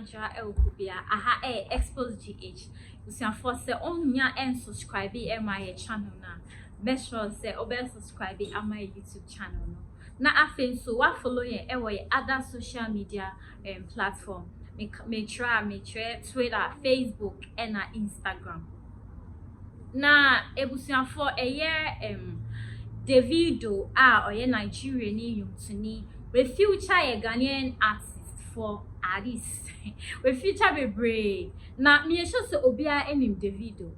adra elkubia aha Xposed GH. Usia for say onya and subscribe my channel na. Make sure say subscribe my YouTube channel no. Na afen so wa follow ye other social media platform. Me try Twitter, Facebook and Instagram. Na ebusia for Davido oye Nigerian ni yumtuni we future a Ghanaian artist for CarεIess. We future be brave. Na me sure so obia enim Davido.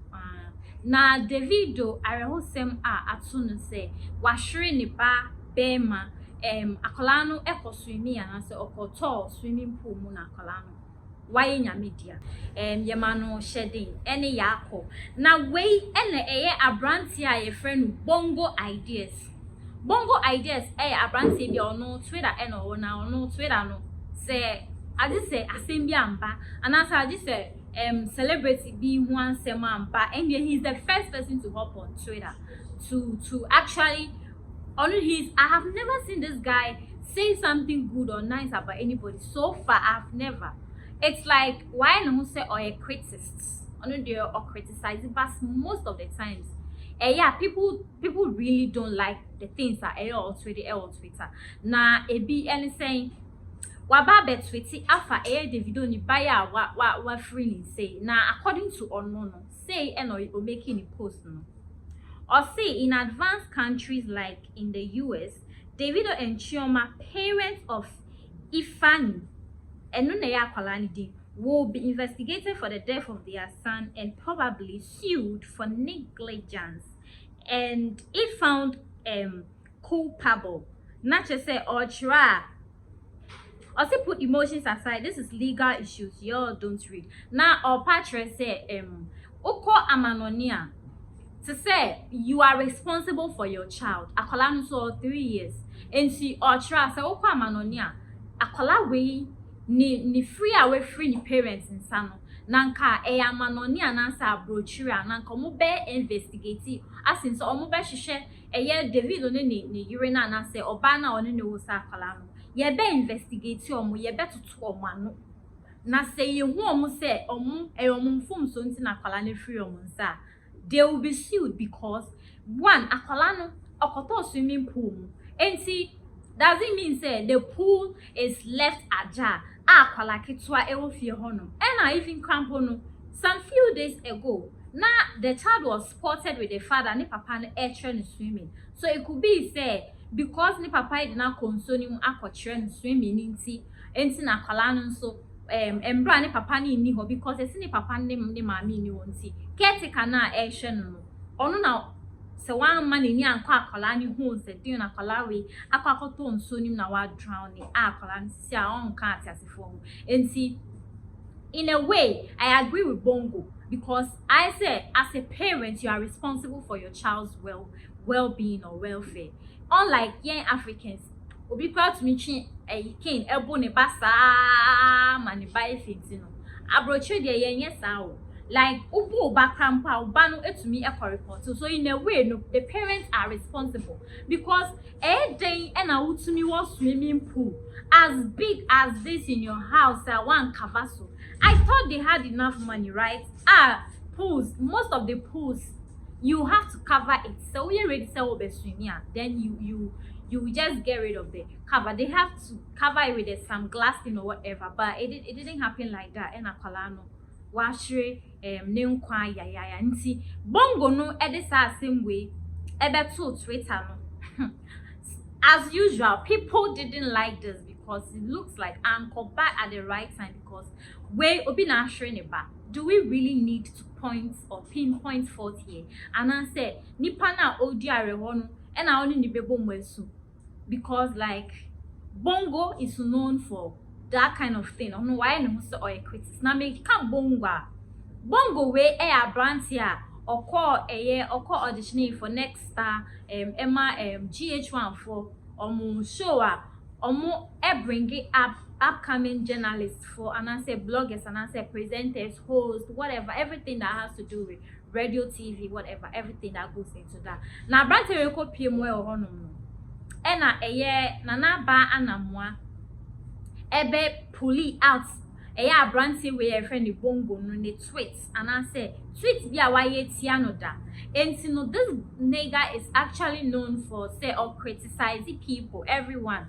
Na Davido arehosem atunu say wahwere ne ba bema akola no ekoswimi anase okoto swimming pool mu na akola no why nya media yema no shedding ene yako na we ene abranti a ye friend Bongo ideas abranti bi ono Twitter eno na ono Twitter no say adi say asem amba anasa adi say celebrity be one amba and he's the first person to hop on Twitter to actually I have never seen this guy say something good or nice about anybody so far. I've never. It's like why no say or a criticist or criticizing, but most of the times yeah, people really don't like the things that on Twitter. Na be anything waba bet Twitter afa Davido ni buyer wa freely say na according to no say or making a post no. Or say in advanced countries like in the US, Davido and Chioma, parents of Ifeanyi and will be investigated for the death of their son and probably sued for negligence. And if found culpable, not just say or try. Also put emotions aside, this is legal issues, y'all don't read. Now or patra say Oko Amanonia. To say you are responsible for your child. Akola no so 3 years. And she or try say Oko Amanonia. Akola we ni free away free ni parents in sano. Nanka amanonia na sa brochura nanka mo be investigate asin so omo be hwehwe Davido ne urina na say oba na one ne wo sa akola no. Ye be investigate omo ye be tutu omo ano. Na say ye hu omo say omo mfom so nti na akola ne free omo nsa. They will be sued because one akola no okoto swimming pool. And see, does it mean say the pool is left ajar? Akola kitwa fie hono. And I even campono some few days ago. Now the child was spotted with the father ni papa ne train swimming. So it could be say because ni papa did not console him train swimming nti na akola no so embra ni papa ni ho because esi ni papa ni mami ni wonti caretaker na ehwe no ono na se wan man ni anko akola ni hu se din na akola we akwakoto nso nim na wa drown ni akola nsi a on ka atiasefo enti in a way I agree with Bongo because I say as a parent you are responsible for your child's well-being or welfare, unlike young Africans obi kwa to me twi ken ebo ne basa mani buy things no abroche de yenye sao like ubu ba krampa uba no etumi e report so in a way no the parents are responsible because den na utumi was swimming pool as big as this in your house one cavasso. I thought they had enough money, right? Pools, most of the pools you have to cover it, so we already sell over swimming, then you just get rid of the cover. They have to cover it with some glass thing or whatever, but it didn't happen like that. And akolano washre ne nkwa ya nti Bongo no edit same way ebe to Twitter no. As usual, people didn't like this because it looks like anchor back at the right time because we obi na share ba. Do we really need to pinpoint fault here? And I said nipa na odi areho no and I only ni bebo mwesu because like Bongo is known for that kind of thing. I don't know why no so or a critic. Now make can Bongo we brand here or call auditioning for next star Emma GH1 for show bring it up upcoming journalists for and I say bloggers and I say presenters, hosts, whatever, everything that has to do with radio, TV, whatever, everything that goes into that. Now brand record PM or ena nana ba anamwa ebe pulling out eya branty we a friend Bongo no ne tweets and I say tweet bi a waye tia no da enti no this nigga is actually known for say or criticizing people everyone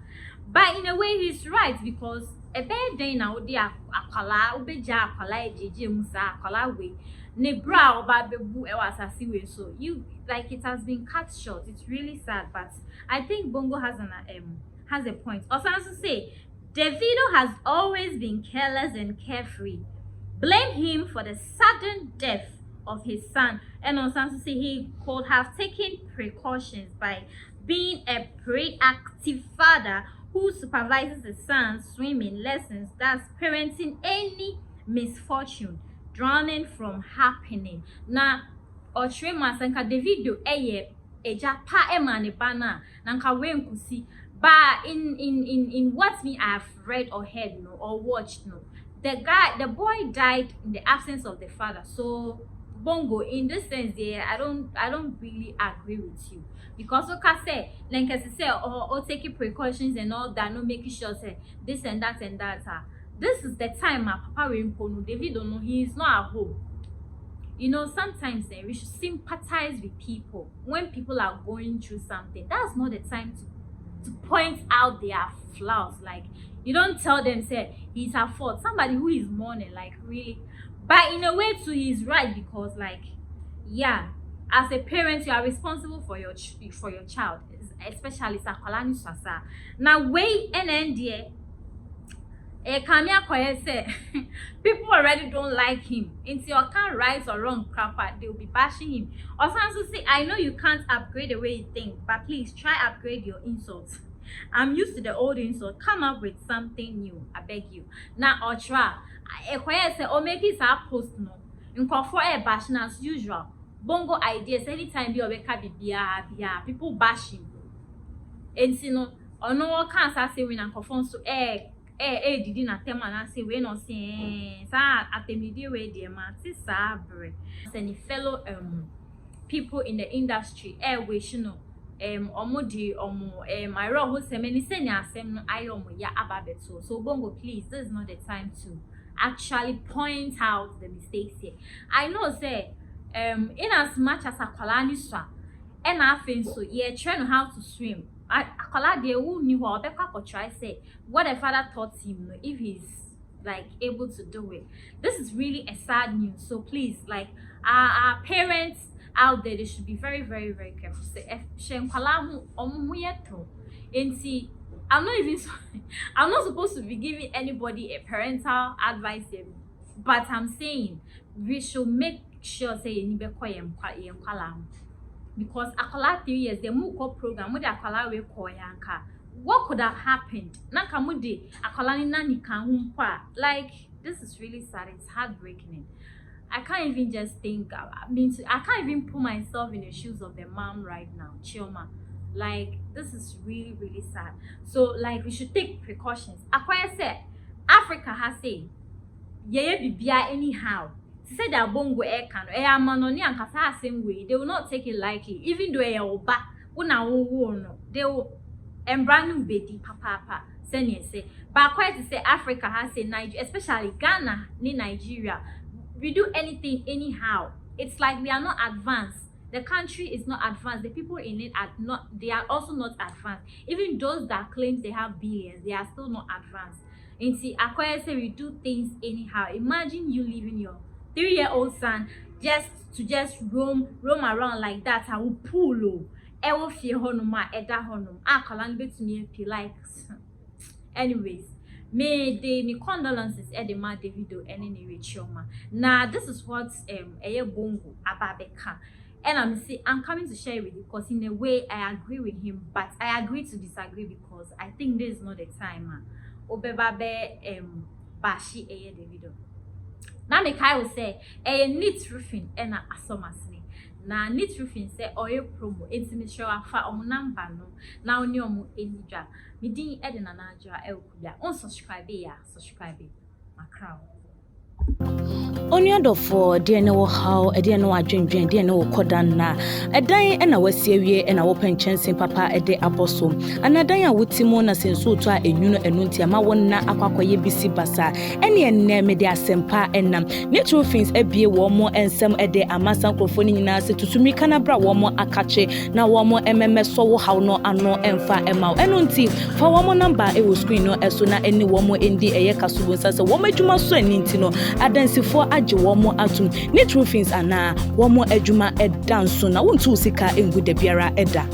but in a way he's right because a bad day now they akwala obeja akwala ejeje musa akwala we ne bra oba bebu e wasasi we so you like it has been cut short. It's really sad but I think Bongo has a point. Also to say Davido has always been careless and carefree. Blame him for the sudden death of his son. And also to say he could have taken precautions by being a proactive father who supervises his son's swimming lessons, thus preventing any misfortune drowning from happening. Now, Otrema Sanka Davido eja pa emane bana nanka wenkusi. But in what me I've read or heard or watched the boy died in the absence of the father. So Bongo in this sense there I don't really agree with you because okay say like I say or taking precautions and all that, no making sure say this and that this is the time my papa will no David don't know he is not at home. You know, sometimes we should sympathize with people when people are going through something. That's not the time to point out their flaws. Like you don't tell them say he's at fault, somebody who is mourning, like really. But in a way too he's right because like yeah, as a parent you are responsible for your child, especially sakwalani sasa now way NNDA say people already don't like him until you can't right or wrong crapper they'll be bashing him or sometimes say I know you can't upgrade the way you think but please try upgrade your insults. I'm used to the old insult, come up with something new, I beg you. Now or try say or make it a post no in for a bashing as usual. Bongo ideas anytime you wake up people bash him and you know or no can't say when I'm conform so didi na tema na say we no say sa atemidi we dey man ti sabre any fellow people in the industry we no omodi I ro ho say many say ni asem no ayo mo ya ababeto. So Bongo please, this is not the time to actually point out the mistakes here. I know say in as much as akwala ni so and afin so ye train how to swim akwala de who knew how obeka try say what the father taught him if he's like able to do it. This is really a sad news. So please, like our parents out there, they should be very very careful. Say I'm not even I'm not supposed to be giving anybody a parental advice here, but I'm saying we should make sure say because akola 3 years the muko program with akola we koyanka what could have happened nanka mudi akola ni nani kan humpa. Like this is really sad, it's heartbreaking. I can't even just think I can't even put myself in the shoes of the mom right now, Chioma. Like this is really sad. So like we should take precautions. Akwaya said Africa has say yeah bibia anyhow. Say that Bongo can manoni and kasa same way, they will not take it lightly, even though oba no they will embrand bedi papa say but quite to say Africa has say Nigeria, especially Ghana ni Nigeria, we do anything anyhow. It's like we are not advanced. The country is not advanced. The people in it are not, they are also not advanced. Even those that claim they have billions, they are still not advanced. And see, Akwaya say we do things anyhow. Imagine you leaving your 3-year-old son just roam around like that. I will pull ewo fie honoma eda honom akalan betumi api likes. Anyways, may the condolences edema Davido and any Chioma. Now this is what Bongo ababeka, and I'm coming to share with you because in a way I agree with him, but I agree to disagree because I think this is not the time. Obebabe bashi Davido. Now me kai will say neat roofing and asomasni. Na neat roofing say oil promo intimi show afa number no. Now ni omo enidwa. Me din edena na adwa e okuya. On subscribe ya, subscribe. Macrow. Onyado for dear no how a dear no adwendwen dear no kodan na edan e na wasie wie e na wo penchen papa e de apostle anadan a wotimo na senso to a enwuno enunti ama wonna akwakoye bisi basa ene enne me de asempa enam natural things ebie wo mo ensem e de amasan krofo ni nyina se tutumi kana bra wo mo akache na wo mo ememe so wo haw no ano emfa ema enunti fa wo mo number e wo screen no eso na eni wo mo endi eye kasubo nsa se wo madwuma so aninti no adansifo womo atum natural things ana womo adwuma edanso na wontu sika engu da biara eda